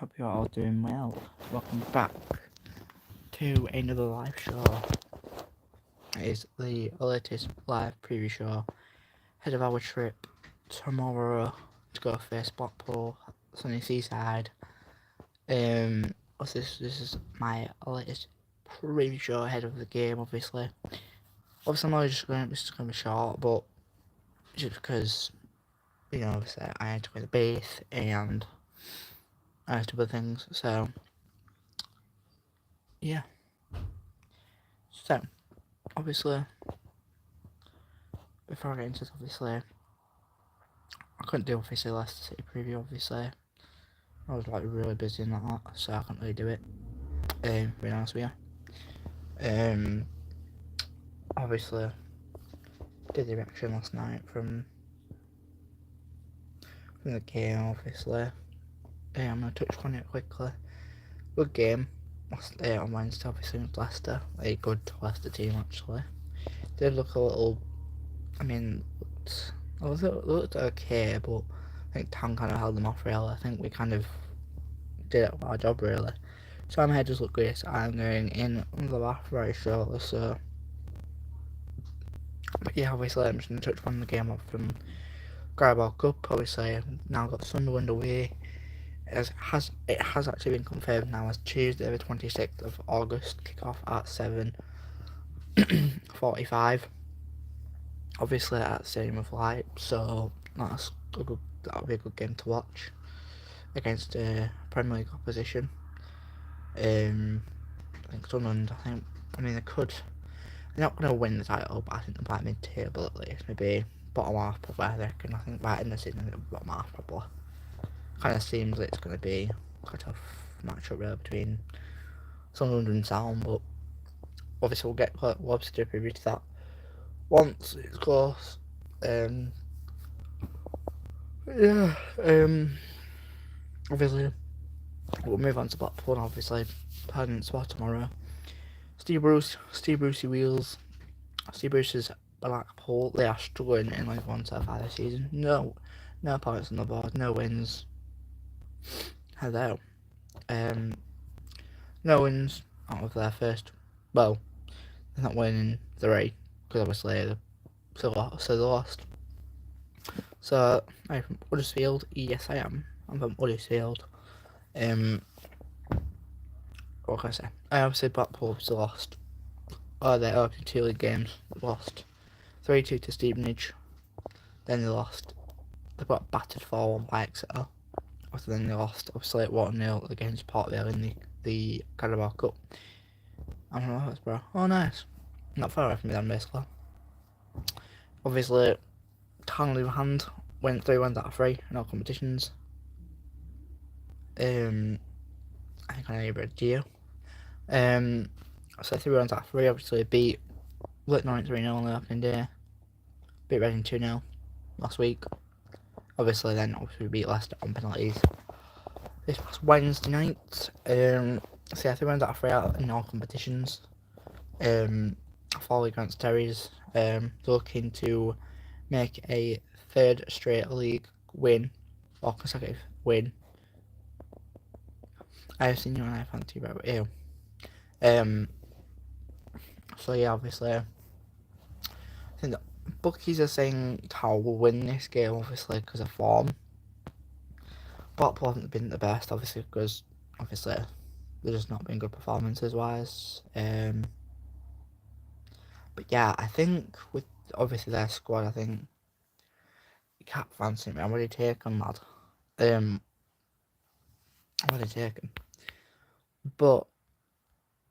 Hope you're all doing well. Welcome back to another live show. It is the latest live preview show ahead of our trip tomorrow to go face Blackpool, sunny Seaside. This is my latest preview show ahead of the game, obviously. I'm only just going to be short, but just because, obviously I had to go to the base and I had to do other things, so yeah. So, obviously, before I get into this, obviously, I couldn't do officially Leicester City preview, obviously. I was really busy in that, so I couldn't really do it, to be honest with you. Obviously, did the reaction last night from the game, obviously. I'm going to touch on it quickly. Good game last on Wednesday, obviously, with Leicester. A good Leicester team, actually. Did look a little, looked okay, but I think Tam kind of held them off, really. I think we kind of did our job, really. So my head just looked great. I'm going in the bath very shortly, so. But yeah, obviously, I'm just going to touch on the game up from Carabao Cup. Obviously, now got Sunderland away. It has actually been confirmed now as Tuesday, the 26th of August, kick-off at 7:45. Obviously, at Stadium of Light, so that'll be a good game to watch against a Premier League opposition. I think Sunderland, they could. They're not going to win the title, but I think they're by mid-table at least. Maybe bottom half, probably, I reckon. I think by the end of the season, they'll be bottom half, probably. Kind of seems like it's going to be a tough matchup, really, between Sunderland and Sound, but obviously we'll obviously do a preview to that once it's close. Obviously, we'll move on to Blackpool, obviously, permanent spot tomorrow. Steve Brucey wheels. Steve Bruce's Blackpool, they are struggling in like 1 to 5 this season. No points on the board, no wins. Hello. No wins out of their first. Well, they're not winning 3 because obviously they lost. So I'm from Huddersfield. Yes, I am. I'm from Huddersfield. What can I say? I obviously Blackpool obviously lost. Their opening 2 league games lost 3-2 to Stevenage. Then they lost. They got battered 4-1 by Exeter. Then they lost obviously at 1-0 against Port Vale in the Carabao Cup. I don't know, bro. Oh, nice. Not far away from me then, basically. Obviously, Town hand went 3-1 out of 3 in all competitions. I think I need a Geo. So 3-1 out of 3, obviously beat Litton 3-0 on the opening day. Beat Reading 2-0 last week. Obviously we beat Leicester on penalties this past Wednesday night. So yeah, 3-1 out of 3 out in all competitions. 4 league against Terry's. Looking to make a 3rd straight league win, or consecutive win. I've seen you and I fancy about you. So yeah, obviously, I think the bookies are saying Tower will win this game, obviously, because of form. Blackpool haven't been the best, obviously, because obviously they've just not been good performances wise. But yeah, I think with obviously their squad, I think you can't fancy me. I'm already taken, lad. I'm already taken. But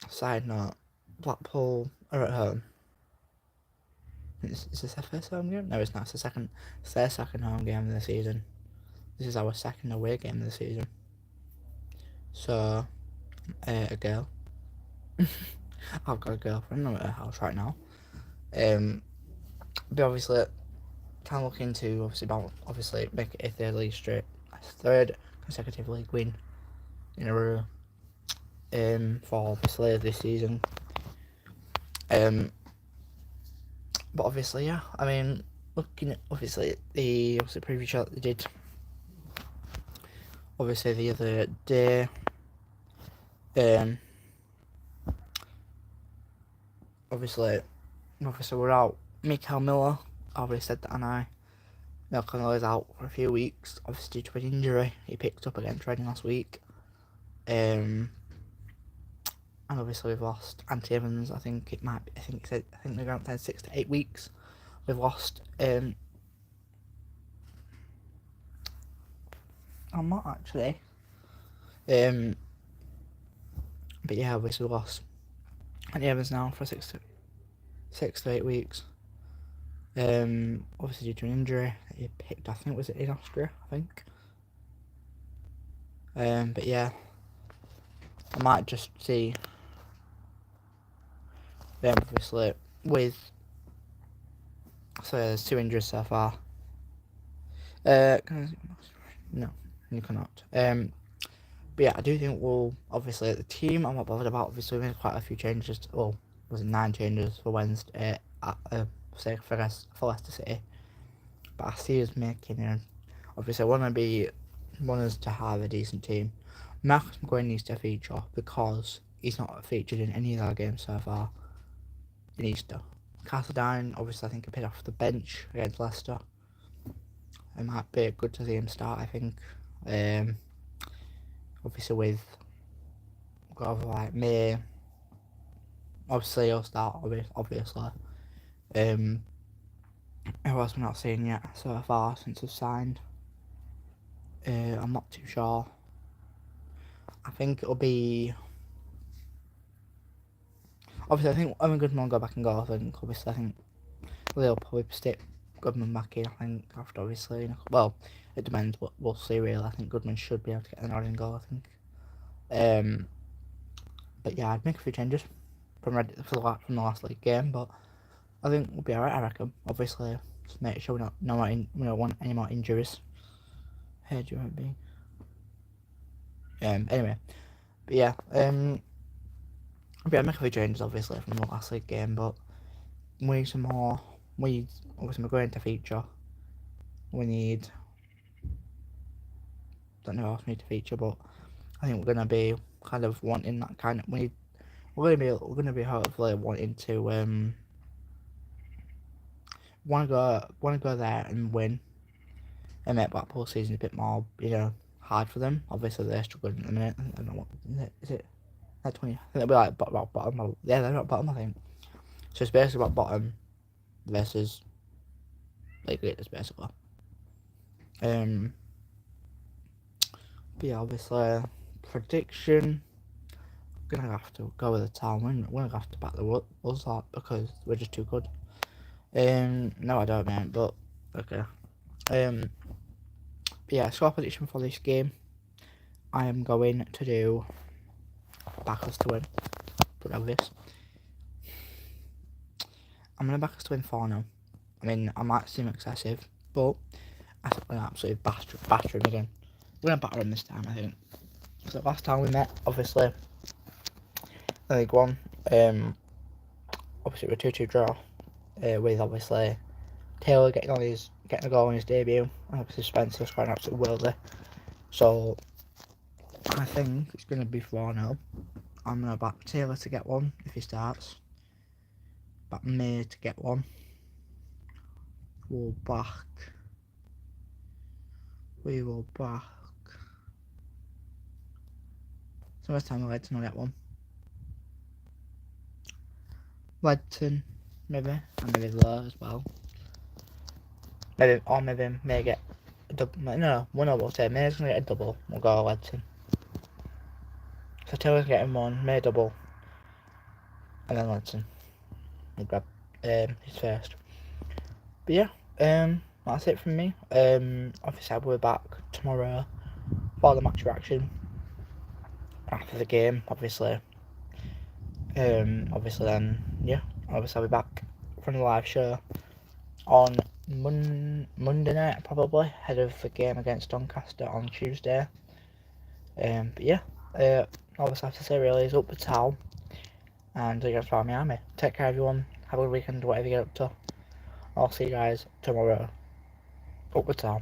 side note, Blackpool are at home. Is this their first home game? No, it's not. It's their second home game of the season. This is our second away game of the season. So, a girl. I've got a girlfriend. I'm at her house right now. But obviously, can look into obviously make it a 3rd consecutive league win in a row. For obviously this season. But obviously, yeah. Looking at the previous shot they did. obviously the other day, obviously we're out. Mikael Miller, I already said that, and Mikael Miller's out for a few weeks, obviously due to an injury he picked up again training last week. And obviously we've lost Anthony Evans. I think they're going to 6 to 8 weeks. We've lost. I'm not actually. But yeah, obviously we lost Anthony Evans now for 6 to 8 weeks. Obviously due to an injury that he picked. I think was it in Austria. I think. But yeah, I might just see. Obviously so there's 2 injuries so far. No, you cannot. But yeah, I do think we'll obviously the team I'm not bothered about. Obviously we made quite a few changes. Well, was it 9 changes for Wednesday for Leicester City? But I see us making obviously I want us to have a decent team. Marcus McGuinn needs to feature because he's not featured in any of our games so far. He needs to. Cassadine, obviously I think he played off the bench against Leicester. It might be good to see him start, I think. Obviously with guys like May, obviously he'll start, obviously. Who else we're not seeing yet so far since we've signed? I'm not too sure. I think it'll be... Obviously I think when Goodman will go back and go, I think they'll probably stick Goodman back in, I think, after obviously. Well, it depends, but we'll see really. I think Goodman should be able to get an orange goal, I think. But yeah, I'd make a few changes from the last league game, but I think we'll be alright, I reckon. Obviously, just make sure we don't want any more injuries. Hey, do you want to be? Anyway, but yeah, I'd make a few changes obviously from the last league game, but we need some more. Obviously we're going to feature. We need. Don't know who else we need to feature, but I think we're gonna be kind of wanting that kind of. We're gonna be hopefully wanting to want to go there and win, and make Blackpool season a bit more hard for them. Obviously they're struggling at the minute. I don't know what is it. They're 20. I think they'll be like bottom. Yeah, they're not bottom, I think. So it's basically about bottom versus like leaders, basically. But yeah, obviously prediction. We're gonna have to go with the town. We're gonna have to back the us up because we're just too good. No, I don't, man. But okay. But yeah, score prediction for this game. I am going to do back us to win. Pretty obvious. I'm going to back us to win 4-0. I mean, I might seem excessive, but I think we're going to absolutely batter him again. We're going to batter him this time, I think. So last time we met, obviously, the League One, obviously it was a 2-2 draw, with obviously Taylor getting a goal on his debut, and obviously Spencer scoring absolutely worldly. So I think it's going to be 4-0. I'm going to back Taylor to get one if he starts. Back May to get one. We will back. So this time Ledson will get one. Ledson, maybe, and maybe Low as well. Maybe May get a double. No, one over. Say May's gonna get a double. We'll go Ledson. So Taylor's getting one, May double, and then Ledson. We'll grab his first. But yeah, that's it from me. Obviously I'll be back tomorrow for the match reaction after the game. Obviously then yeah. Obviously I'll be back from the live show on Monday night probably, ahead of the game against Doncaster on Tuesday. But yeah, all I have to say really is up the towel, and against Army Army. Take care everyone, have a good weekend, whatever you get up to. I'll see you guys tomorrow. Up the towel.